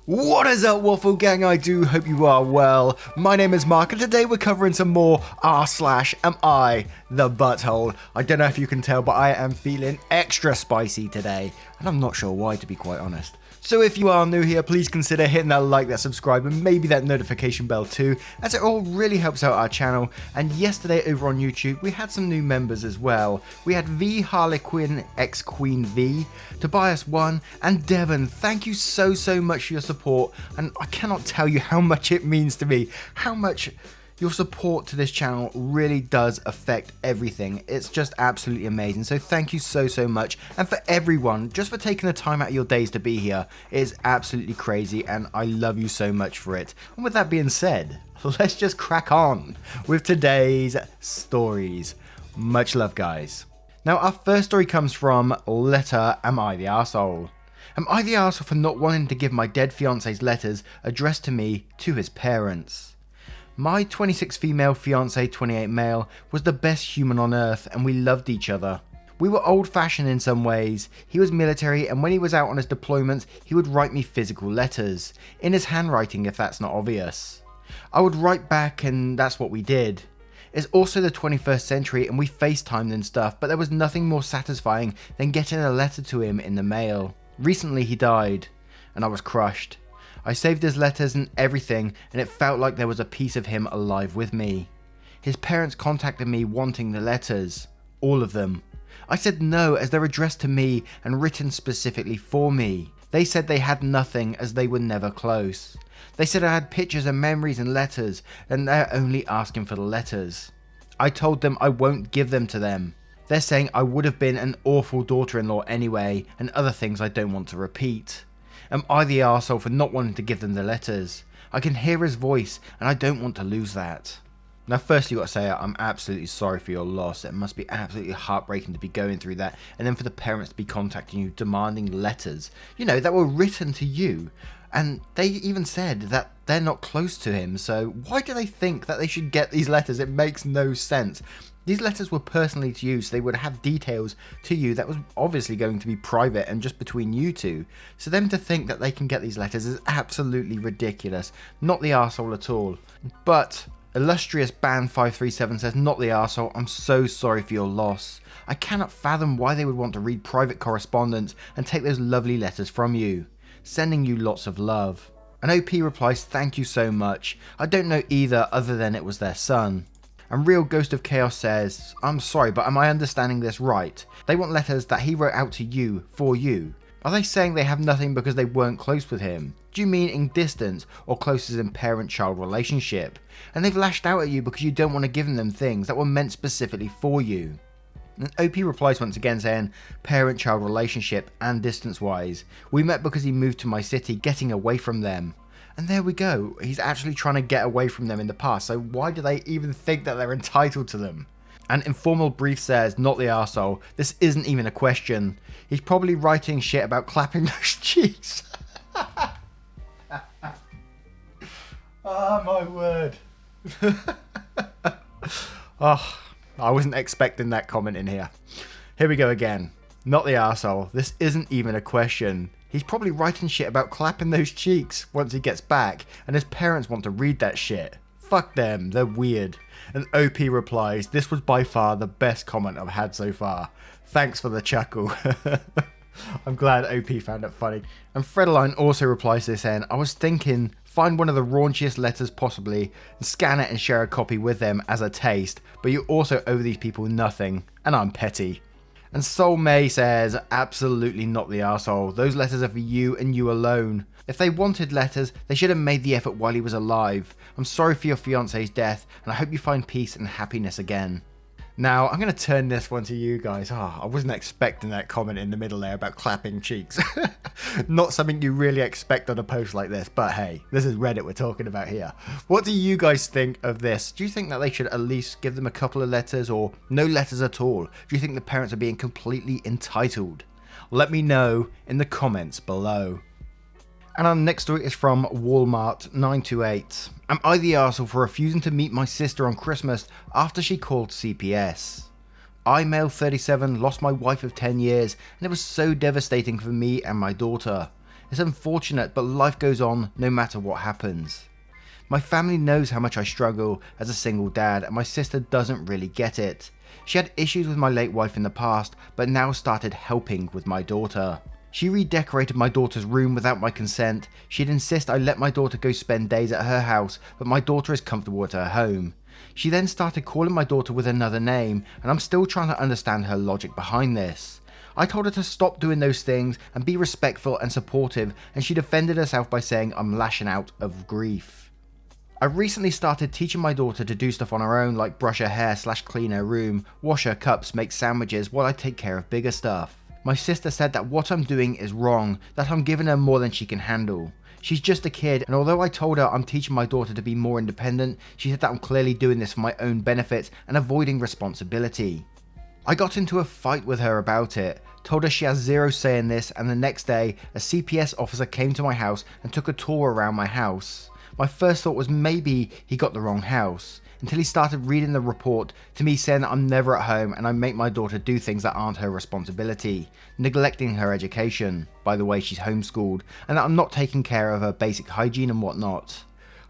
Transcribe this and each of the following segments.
What is up, Waffle Gang? I do hope you are well. My name is Mark, and today we're covering some more r/am I the butthole. I don't know if you can tell, but I am feeling extra spicy today, and I'm not sure why, to be quite honest. So if you are new here, please consider hitting that like, that subscribe, and maybe that notification bell too, as it all really helps out our channel. And yesterday over on YouTube, we had some new members as well. We had V Harlequin X Queen V, Tobias1, and Devon. Thank you so much for your support, and I cannot tell you how much it means to me, how much your support to this channel really does affect everything. It's just absolutely amazing. So thank you so much. And for everyone, just for taking the time out of your days to be here, it is absolutely crazy, and I love you so much for it. And with that being said, let's just crack on with today's stories. Much love, guys. Now, our first story comes from Letter Am I the Arsehole? Am I the arsehole for not wanting to give my dead fiance's letters addressed to me to his parents? My 26 female fiance, 28 male, was the best human on earth, and we loved each other. We were old-fashioned in some ways. He was military, and when he was out on his deployments, he would write me physical letters, in his handwriting if that's not obvious. I would write back, and that's what we did. It's also the 21st century, and we FaceTimed and stuff, but there was nothing more satisfying than getting a letter to him in the mail. Recently he died, and I was crushed. I saved his letters and everything, and it felt like there was a piece of him alive with me. His parents contacted me wanting the letters. All of them. I said no, as they're addressed to me and written specifically for me. They said they had nothing, as they were never close. They said I had pictures and memories and letters, and they're only asking for the letters. I told them I won't give them to them. They're saying I would have been an awful daughter-in-law anyway, and other things I don't want to repeat. Am I the arsehole for not wanting to give them the letters? I can hear his voice, and I don't want to lose that. Now, firstly, I've got to say, I'm absolutely sorry for your loss. It must be absolutely heartbreaking to be going through that, and then for the parents to be contacting you, demanding letters, that were written to you. And they even said that they're not close to him, so why do they think that they should get these letters? It makes no sense. These letters were personally to you, so they would have details to you that was obviously going to be private and just between you two. So them to think that they can get these letters is absolutely ridiculous. Not the arsehole at all. But illustrious Band537 says, not the arsehole, I'm so sorry for your loss. I cannot fathom why they would want to read private correspondence and take those lovely letters from you. Sending you lots of love. And OP replies, thank you so much. I don't know either other than it was their son. And Real Ghost of Chaos says, I'm sorry, but am I understanding this right? They want letters that he wrote out to you, for you. Are they saying they have nothing because they weren't close with him? Do you mean in distance, or close as in parent-child relationship? And they've lashed out at you because you don't want to give them things that were meant specifically for you. And OP replies once again saying, parent-child relationship and distance-wise. We met because he moved to my city, getting away from them. And there we go, he's actually trying to get away from them in the past, so why do they even think that they're entitled to them? And Informal Brief says, not the arsehole, this isn't even a question. He's probably writing shit about clapping those cheeks. Oh my word. Oh, I wasn't expecting that comment in here. Here we go again. Not the arsehole, this isn't even a question. He's probably writing shit about clapping those cheeks once he gets back, and his parents want to read that shit. Fuck them, they're weird. And OP replies, this was by far the best comment I've had so far. Thanks for the chuckle. I'm glad OP found it funny. And Fredaline also replies to this end, I was thinking, find one of the raunchiest letters possibly, and scan it and share a copy with them as a taste, but you also owe these people nothing, and I'm petty. And Soul May says, absolutely not the arsehole. Those letters are for you and you alone. If they wanted letters, they should have made the effort while he was alive. I'm sorry for your fiance's death, and I hope you find peace and happiness again. Now, I'm going to turn this one to you guys. I wasn't expecting that comment in the middle there about clapping cheeks. Not something you really expect on a post like this, but hey, this is Reddit we're talking about here. What do you guys think of this? Do you think that they should at least give them a couple of letters or no letters at all? Do you think the parents are being completely entitled? Let me know in the comments below. And our next story is from Walmart 928. Am I the arsehole for refusing to meet my sister on Christmas after she called CPS? I, male 37, lost my wife of 10 years, and it was so devastating for me and my daughter. It's unfortunate, but life goes on no matter what happens. My family knows how much I struggle as a single dad, and my sister doesn't really get it. She had issues with my late wife in the past, but now started helping with my daughter. She redecorated my daughter's room without my consent. She'd insist I let my daughter go spend days at her house, but my daughter is comfortable at her home. She then started calling my daughter with another name, and I'm still trying to understand her logic behind this. I told her to stop doing those things and be respectful and supportive, and she defended herself by saying I'm lashing out of grief. I recently started teaching my daughter to do stuff on her own, like brush her hair / clean her room, wash her cups, make sandwiches, while I take care of bigger stuff. My sister said that what I'm doing is wrong, that I'm giving her more than she can handle. She's just a kid, and although I told her I'm teaching my daughter to be more independent, she said that I'm clearly doing this for my own benefit and avoiding responsibility. I got into a fight with her about it, told her she has zero say in this, and the next day, a CPS officer came to my house and took a tour around my house. My first thought was maybe he got the wrong house, until he started reading the report to me saying that I'm never at home and I make my daughter do things that aren't her responsibility, neglecting her education, by the way she's homeschooled, and that I'm not taking care of her basic hygiene and whatnot.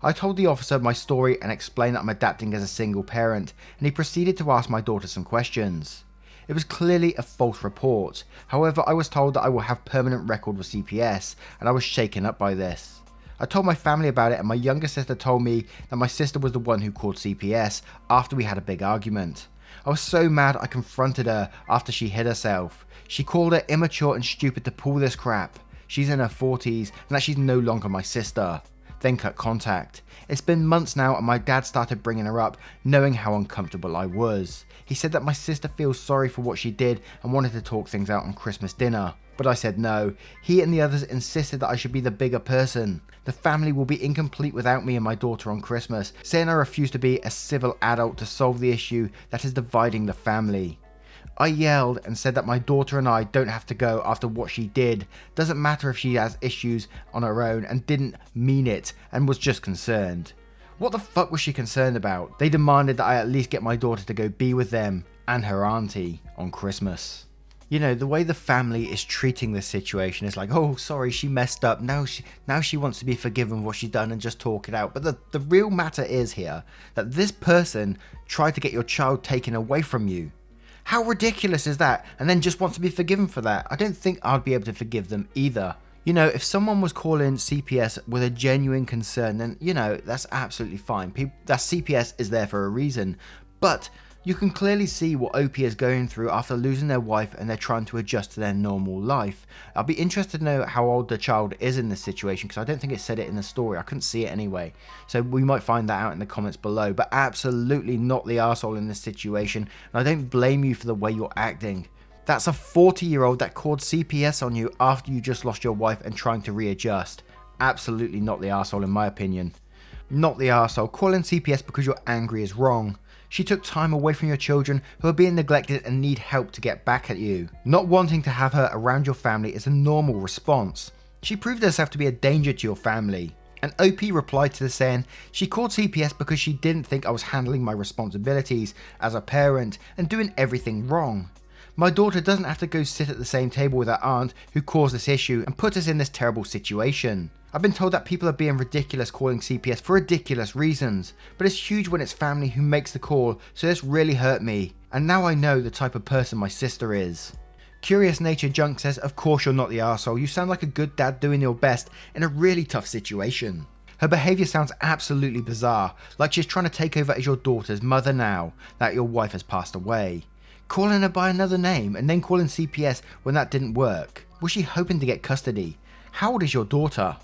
I told the officer my story and explained that I'm adapting as a single parent, and he proceeded to ask my daughter some questions. It was clearly a false report, however I was told that I will have permanent record with CPS, and I was shaken up by this. I told my family about it, and my younger sister told me that my sister was the one who called CPS after we had a big argument. I was so mad I confronted her after she hid herself. She called her immature and stupid to pull this crap. She's in her 40s and that she's no longer my sister. Then cut contact. It's been months now and my dad started bringing her up, knowing how uncomfortable I was. He said that my sister feels sorry for what she did and wanted to talk things out on Christmas dinner. But I said no. He and the others insisted that I should be the bigger person. The family will be incomplete without me and my daughter on Christmas, saying I refuse to be a civil adult to solve the issue that is dividing the family. I yelled and said that my daughter and I don't have to go after what she did. Doesn't matter if she has issues on her own and didn't mean it and was just concerned. What the fuck was she concerned about? They demanded that I at least get my daughter to go be with them and her auntie on Christmas. You know, the way the family is treating this situation is like, oh, sorry, she messed up. Now she wants to be forgiven for what she's done and just talk it out. But the real matter is here that this person tried to get your child taken away from you. How ridiculous is that? And then just wants to be forgiven for that. I don't think I'd be able to forgive them either. You know, if someone was calling CPS with a genuine concern, then, you know, that's absolutely fine. That CPS is there for a reason. But you can clearly see what OP is going through after losing their wife and they're trying to adjust to their normal life. I'll be interested to know how old the child is in this situation because I don't think it said it in the story. I couldn't see it anyway. So we might find that out in the comments below. But absolutely not the arsehole in this situation. And I don't blame you for the way you're acting. That's a 40-year-old that called CPS on you after you just lost your wife and trying to readjust. Absolutely not the arsehole in my opinion. Not the arsehole. Calling CPS because you're angry is wrong. She took time away from your children who are being neglected and need help to get back at you. Not wanting to have her around your family is a normal response. She proved herself to be a danger to your family. And OP replied to this saying, she called CPS because she didn't think I was handling my responsibilities as a parent and doing everything wrong. My daughter doesn't have to go sit at the same table with her aunt who caused this issue and put us in this terrible situation. I've been told that people are being ridiculous calling CPS for ridiculous reasons, but it's huge when it's family who makes the call, so this really hurt me. And now I know the type of person my sister is. Curious Nature Junk says, of course you're not the arsehole, you sound like a good dad doing your best in a really tough situation. Her behaviour sounds absolutely bizarre, like she's trying to take over as your daughter's mother now that your wife has passed away. Calling her by another name and then calling CPS when that didn't work. Was she hoping to get custody? How old is your daughter?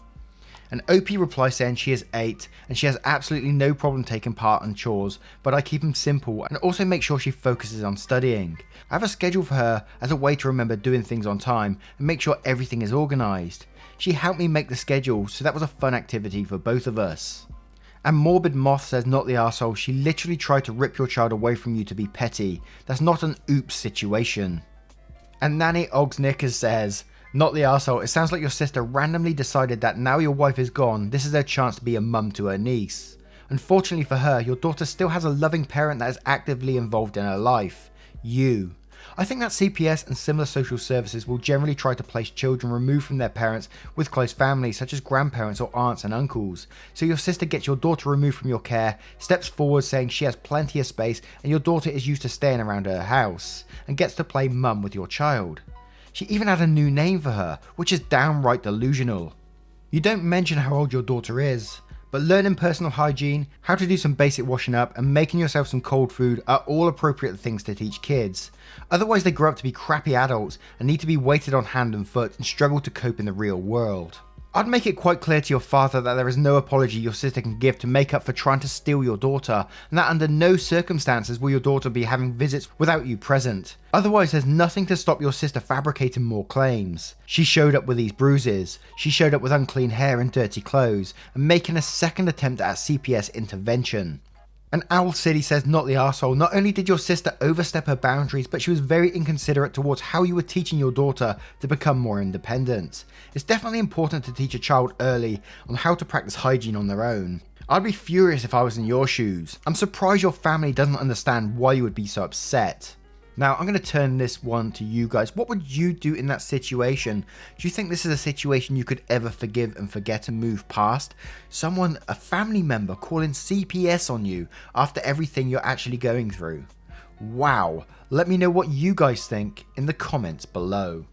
An OP replies saying she is 8 and she has absolutely no problem taking part in chores, but I keep them simple and also make sure she focuses on studying. I have a schedule for her as a way to remember doing things on time and make sure everything is organised. She helped me make the schedule, so that was a fun activity for both of us. And Morbid Moth says, not the arsehole, she literally tried to rip your child away from you to be petty. That's not an oops situation. And Nanny Oggs Knickers says, not the arsehole, it sounds like your sister randomly decided that now your wife is gone, this is her chance to be a mum to her niece. Unfortunately for her, your daughter still has a loving parent that is actively involved in her life. You. I think that CPS and similar social services will generally try to place children removed from their parents with close families such as grandparents or aunts and uncles. So your sister gets your daughter removed from your care, steps forward saying she has plenty of space and your daughter is used to staying around her house, and gets to play mum with your child. She even had a new name for her, which is downright delusional. You don't mention how old your daughter is, but learning personal hygiene, how to do some basic washing up, and making yourself some cold food are all appropriate things to teach kids. Otherwise they grow up to be crappy adults and need to be weighted on hand and foot and struggle to cope in the real world. I'd make it quite clear to your father that there is no apology your sister can give to make up for trying to steal your daughter, and that under no circumstances will your daughter be having visits without you present. Otherwise there's nothing to stop your sister fabricating more claims. She showed up with these bruises, she showed up with unclean hair and dirty clothes, and making a second attempt at CPS intervention. And Owl City says not the arsehole, not only did your sister overstep her boundaries, but she was very inconsiderate towards how you were teaching your daughter to become more independent. It's definitely important to teach a child early on how to practice hygiene on their own. I'd be furious if I was in your shoes. I'm surprised your family doesn't understand why you would be so upset. Now, I'm going to turn this one to you guys. What would you do in that situation? Do you think this is a situation you could ever forgive and forget and move past? Someone, a family member, calling CPS on you after everything you're actually going through? Wow. Let me know what you guys think in the comments below.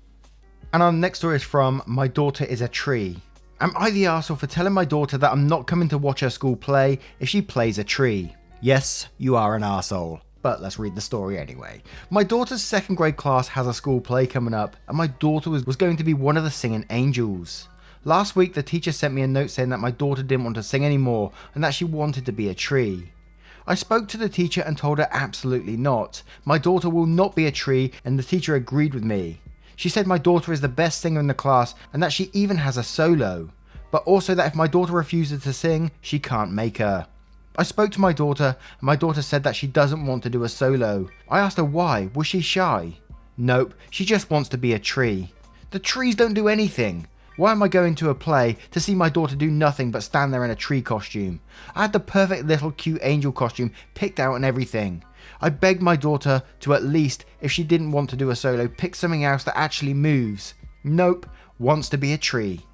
And our next story is from My Daughter is a Tree. Am I the arsehole for telling my daughter that I'm not coming to watch her school play if she plays a tree? Yes, you are an arsehole. But let's read the story anyway. My daughter's second grade class has a school play coming up, and my daughter was going to be one of the singing angels. Last week the teacher sent me a note saying that my daughter didn't want to sing anymore and that she wanted to be a tree. I spoke to the teacher and told her absolutely not. My daughter will not be a tree, and the teacher agreed with me. She said my daughter is the best singer in the class and that she even has a solo, but also that if my daughter refuses to sing, she can't make her. I spoke to my daughter, and my daughter said that she doesn't want to do a solo. I asked her why, was she shy? Nope, she just wants to be a tree. The trees don't do anything. Why am I going to a play to see my daughter do nothing but stand there in a tree costume? I had the perfect little cute angel costume picked out and everything. I begged my daughter to at least, if she didn't want to do a solo, pick something else that actually moves. Nope, wants to be a tree.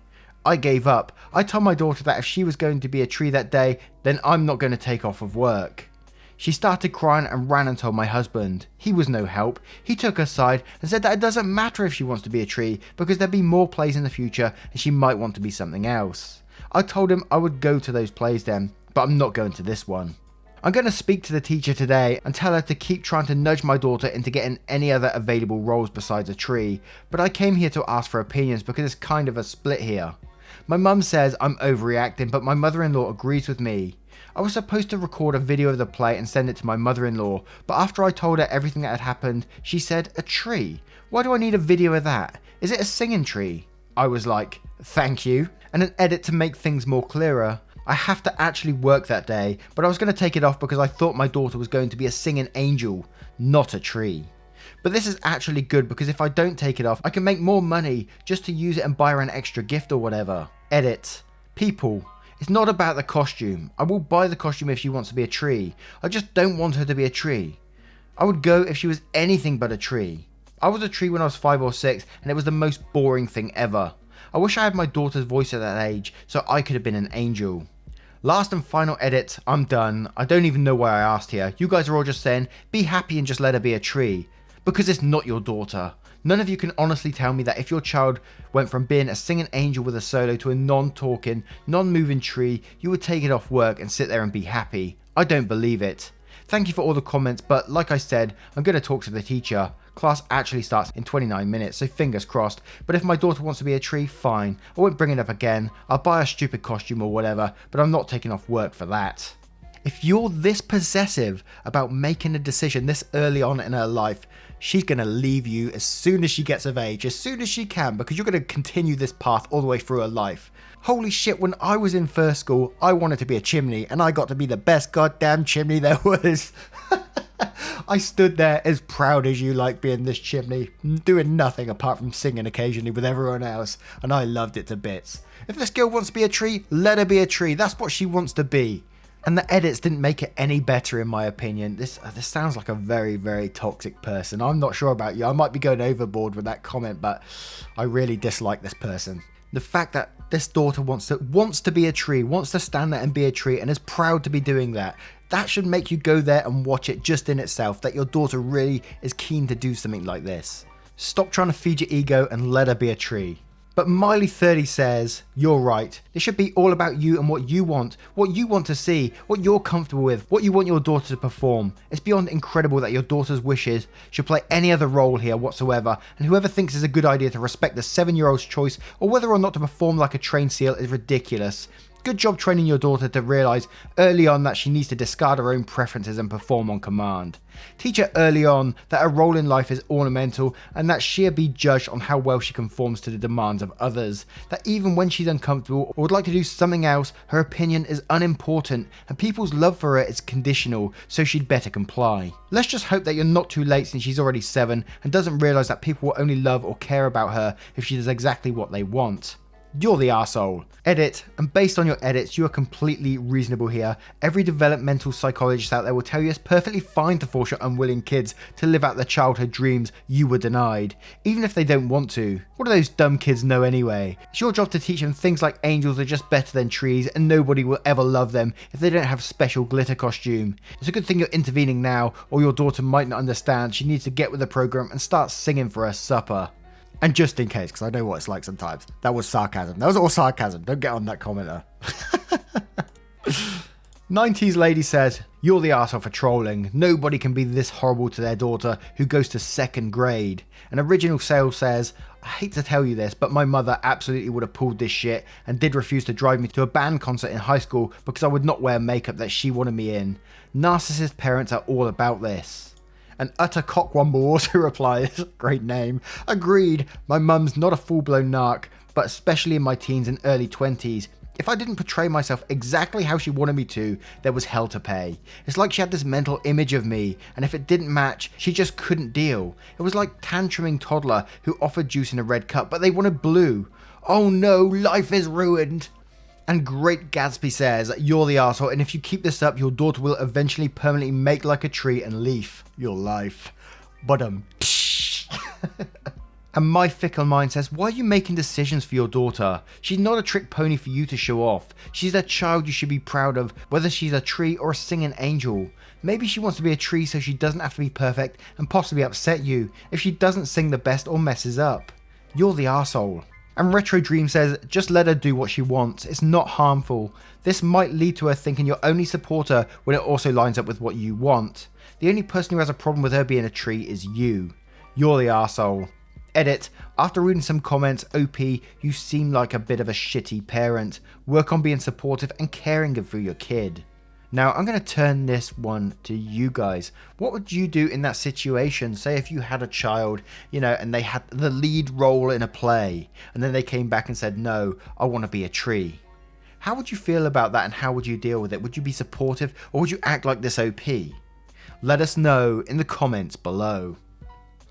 I gave up. I told my daughter that if she was going to be a tree that day, then I'm not going to take off of work. She started crying and ran and told my husband. He was no help. He took her side and said that it doesn't matter if she wants to be a tree because there'd be more plays in the future and she might want to be something else. I told him I would go to those plays then, but I'm not going to this one. I'm going to speak to the teacher today and tell her to keep trying to nudge my daughter into getting any other available roles besides a tree, but I came here to ask for opinions because it's kind of a split here. My mum says I'm overreacting, but my mother-in-law agrees with me. I was supposed to record a video of the play and send it to my mother-in-law, but after I told her everything that had happened, she said, a tree? Why do I need a video of that? Is it a singing tree? I was like, thank you, and an edit to make things more clearer. I have to actually work that day, but I was going to take it off because I thought my daughter was going to be a singing angel, not a tree. But this is actually good because if I don't take it off, I can make more money just to use it and buy her an extra gift or whatever. Edit. People. It's not about the costume. I will buy the costume if she wants to be a tree. I just don't want her to be a tree. I would go if she was anything but a tree. I was a tree when I was 5 or 6 and it was the most boring thing ever. I wish I had my daughter's voice at that age so I could have been an angel. Last and final edit, I'm done. I don't even know why I asked here. You guys are all just saying, be happy and just let her be a tree. Because it's not your daughter. None of you can honestly tell me that if your child went from being a singing angel with a solo to a non-talking, non-moving tree, you would take it off work and sit there and be happy. I don't believe it. Thank you for all the comments, but like I said, I'm going to talk to the teacher. Class actually starts in 29 minutes, so fingers crossed. But if my daughter wants to be a tree, fine. I won't bring it up again. I'll buy a stupid costume or whatever, but I'm not taking off work for that. If you're this possessive about making a decision this early on in her life, she's going to leave you as soon as she gets of age, as soon as she can, because you're going to continue this path all the way through her life. Holy shit, when I was in first school, I wanted to be a chimney, and I got to be the best goddamn chimney there was. I stood there as proud as you like being this chimney, doing nothing apart from singing occasionally with everyone else, and I loved it to bits. If this girl wants to be a tree, let her be a tree. That's what she wants to be. And the edits didn't make it any better in my opinion. This sounds like a very, very toxic person. I'm not sure about you. I might be going overboard with that comment, but I really dislike this person. The fact that this daughter wants to be a tree, wants to stand there and be a tree, and is proud to be doing that. That should make you go there and watch it just in itself, that your daughter really is keen to do something like this. Stop trying to feed your ego and let her be a tree. But Miley30 says, you're right. This should be all about you and what you want to see, what you're comfortable with, what you want your daughter to perform. It's beyond incredible that your daughter's wishes should play any other role here whatsoever, and whoever thinks it's a good idea to respect the 7-year-old's choice or whether or not to perform like a trained seal is ridiculous. Good job training your daughter to realise early on that she needs to discard her own preferences and perform on command. Teach her early on that her role in life is ornamental and that she'll be judged on how well she conforms to the demands of others. That even when she's uncomfortable or would like to do something else, her opinion is unimportant and people's love for her is conditional, so she'd better comply. Let's just hope that you're not too late since she's already 7 and doesn't realise that people will only love or care about her if she does exactly what they want. You're the arsehole. Edit, and based on your edits, you are completely reasonable here. Every developmental psychologist out there will tell you it's perfectly fine to force your unwilling kids to live out their childhood dreams you were denied, even if they don't want to. What do those dumb kids know anyway? It's your job to teach them things like angels are just better than trees and nobody will ever love them if they don't have special glitter costume. It's a good thing you're intervening now, or your daughter might not understand she needs to get with the program and start singing for her supper. And just in case, because I know what it's like sometimes, that was sarcasm. That was all sarcasm. Don't get on that commenter. 90s lady says, you're the arsehole for trolling. Nobody can be this horrible to their daughter who goes to 2nd grade. An original sale says, I hate to tell you this, but my mother absolutely would have pulled this shit and did refuse to drive me to a band concert in high school because I would not wear makeup that she wanted me in. Narcissist parents are all about this. An utter cockwomble also replies, great name, agreed, my mum's not a full-blown narc, but especially in my teens and early 20s. If I didn't portray myself exactly how she wanted me to, there was hell to pay. It's like she had this mental image of me, and if it didn't match, she just couldn't deal. It was like tantruming toddler who offered juice in a red cup, but they wanted blue. Oh no, life is ruined. And Great Gatsby says, you're the arsehole, and if you keep this up, your daughter will eventually permanently make like a tree and leaf your life. But And My Fickle Mind says, why are you making decisions for your daughter? She's not a trick pony for you to show off. She's a child you should be proud of, whether she's a tree or a singing angel. Maybe she wants to be a tree so she doesn't have to be perfect and possibly upset you if she doesn't sing the best or messes up. You're the arsehole. And Retro Dream says, just let her do what she wants, it's not harmful. This might lead to her thinking you'll only support her when it also lines up with what you want. The only person who has a problem with her being a tree is you. You're the arsehole. Edit, after reading some comments, OP, you seem like a bit of a shitty parent. Work on being supportive and caring for your kid. Now, I'm going to turn this one to you guys. What would you do in that situation? Say if you had a child, and they had the lead role in a play, and then they came back and said, no, I want to be a tree. How would you feel about that and how would you deal with it? Would you be supportive or would you act like this OP? Let us know in the comments below.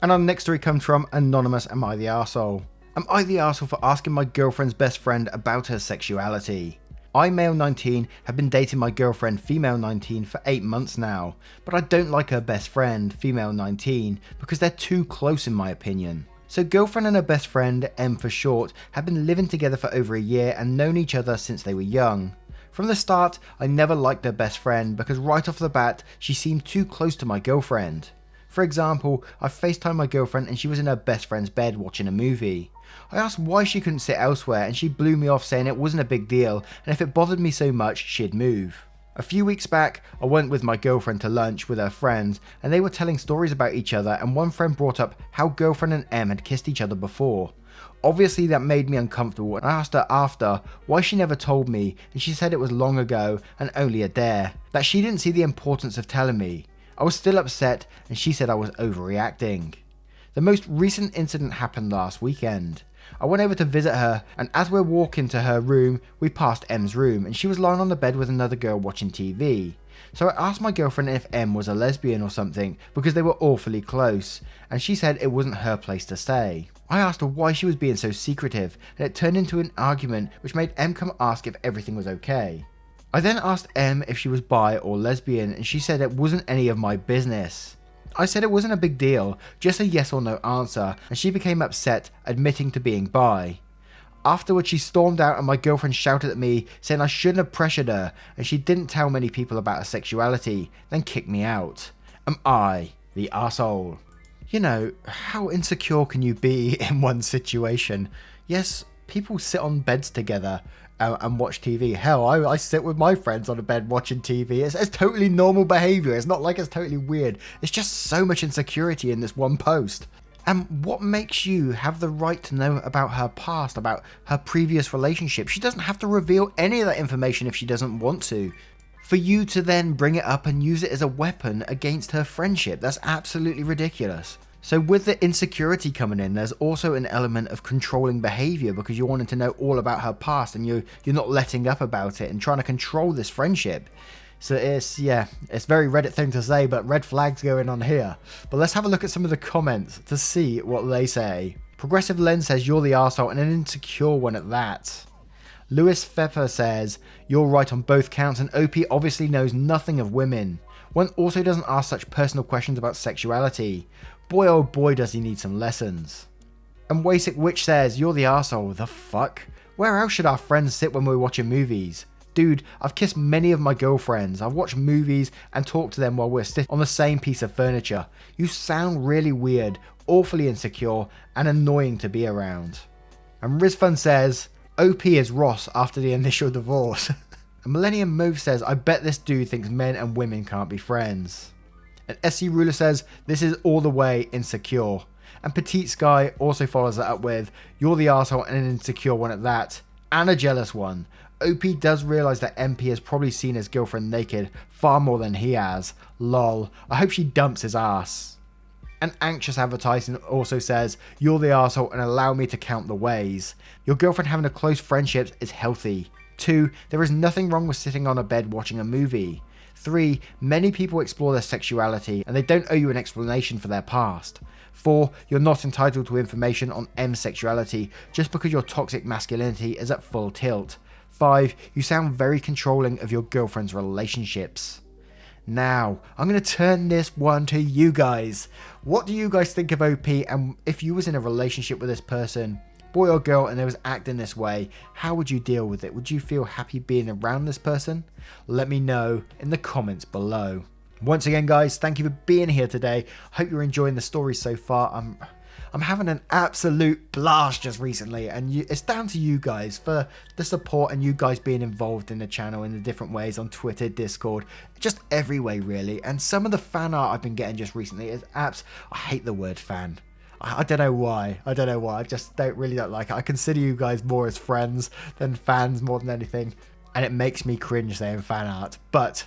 And our next story comes from Anonymous, Am I the Arsehole? Am I the arsehole for asking my girlfriend's best friend about her sexuality? I, male 19, have been dating my girlfriend, female 19, for 8 months now, but I don't like her best friend, female 19, because they're too close in my opinion. So girlfriend and her best friend, M for short, have been living together for over a year and known each other since they were young. From the start, I never liked her best friend because right off the bat, she seemed too close to my girlfriend. For example, I FaceTimed my girlfriend and she was in her best friend's bed watching a movie. I asked why she couldn't sit elsewhere and she blew me off saying it wasn't a big deal and if it bothered me so much, she'd move. A few weeks back, I went with my girlfriend to lunch with her friends and they were telling stories about each other and one friend brought up how girlfriend and M had kissed each other before. Obviously that made me uncomfortable and I asked her after why she never told me and she said it was long ago and only a dare, that she didn't see the importance of telling me. I was still upset and she said I was overreacting. The most recent incident happened last weekend. I went over to visit her and as we're walking to her room, we passed M's room and she was lying on the bed with another girl watching TV. So I asked my girlfriend if M was a lesbian or something because they were awfully close and she said it wasn't her place to say. I asked her why she was being so secretive and it turned into an argument which made M come ask if everything was okay. I then asked M if she was bi or lesbian, and she said it wasn't any of my business. I said it wasn't a big deal, just a yes or no answer, and she became upset, admitting to being bi. Afterwards, she stormed out and my girlfriend shouted at me, saying I shouldn't have pressured her, and she didn't tell many people about her sexuality, then kicked me out. Am I the arsehole? You know, how insecure can you be in one situation? Yes, people sit on beds together and watch TV. Hell, I sit with my friends on a bed watching TV. It's totally normal behavior. It's not like it's totally weird. It's just so much insecurity in this one post. And what makes you have the right to know about her past, about her previous relationship? She doesn't have to reveal any of that information if she doesn't want to. For you to then bring it up and use it as a weapon against her friendship, that's absolutely ridiculous. So with the insecurity coming in, there's also an element of controlling behavior because you're wanting to know all about her past and you're not letting up about it and trying to control this friendship. So it's very Reddit thing to say, but red flags going on here. But let's have a look at some of the comments to see what they say. Progressive Lens says you're the arsehole and an insecure one at that. Lewis Pfeffer says you're right on both counts and OP obviously knows nothing of women. One also doesn't ask such personal questions about sexuality. Boy oh boy does he need some lessons. And Wasic Witch says you're the arsehole. The fuck? Where else should our friends sit when we're watching movies? Dude, I've kissed many of my girlfriends. I've watched movies and talked to them while we're sitting on the same piece of furniture. You sound really weird, awfully insecure, and annoying to be around. And Rizfun says, OP is Ross after the initial divorce. And Millennium Move says, I bet this dude thinks men and women can't be friends. And SC Ruler says, this is all the way insecure. And Petite Sky also follows that up with, you're the arsehole and an insecure one at that. And a jealous one. OP does realise that MP has probably seen his girlfriend naked far more than he has. Lol. I hope she dumps his ass. And Anxious Advertising also says, you're the arsehole and allow me to count the ways. Your girlfriend having a close friendship is healthy. 2. There is nothing wrong with sitting on a bed watching a movie. 3. Many people explore their sexuality and they don't owe you an explanation for their past. 4. You're not entitled to information on M's sexuality just because your toxic masculinity is at full tilt. 5. You sound very controlling of your girlfriend's relationships. Now, I'm going to turn this one to you guys. What do you guys think of OP, and if you was in a relationship with this person, boy or girl, and they was acting this way, how would you deal with it? Would you feel happy being around this person? Let me know in the comments below. Once again, guys, thank you for being here today. Hope you're enjoying the story so far. I'm having an absolute blast just recently, and it's down to you guys for the support and you guys being involved in the channel in the different ways on Twitter, Discord, just every way really. And some of the fan art I've been getting just recently is I hate the word fan. I don't know why. I just don't like it. I consider you guys more as friends than fans more than anything, and it makes me cringe saying fan art, but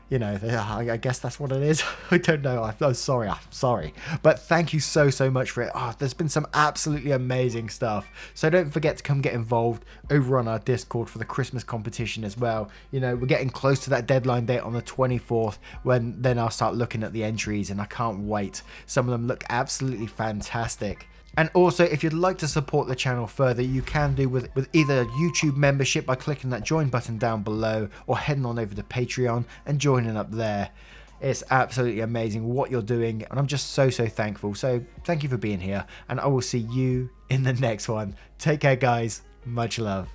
you know, I guess that's what it is. I don't know. I'm sorry. But thank you so much for it. There's been some absolutely amazing stuff. So don't forget to come get involved over on our Discord for the Christmas competition as well. You know, we're getting close to that deadline date on the 24th when then I'll start looking at the entries and I can't wait. Some of them look absolutely fantastic. And also, if you'd like to support the channel further, you can do with either YouTube membership by clicking that join button down below or heading on over to Patreon and joining up there. It's absolutely amazing what you're doing, and I'm just so thankful. So thank you for being here, and I will see you in the next one. Take care, guys. Much love.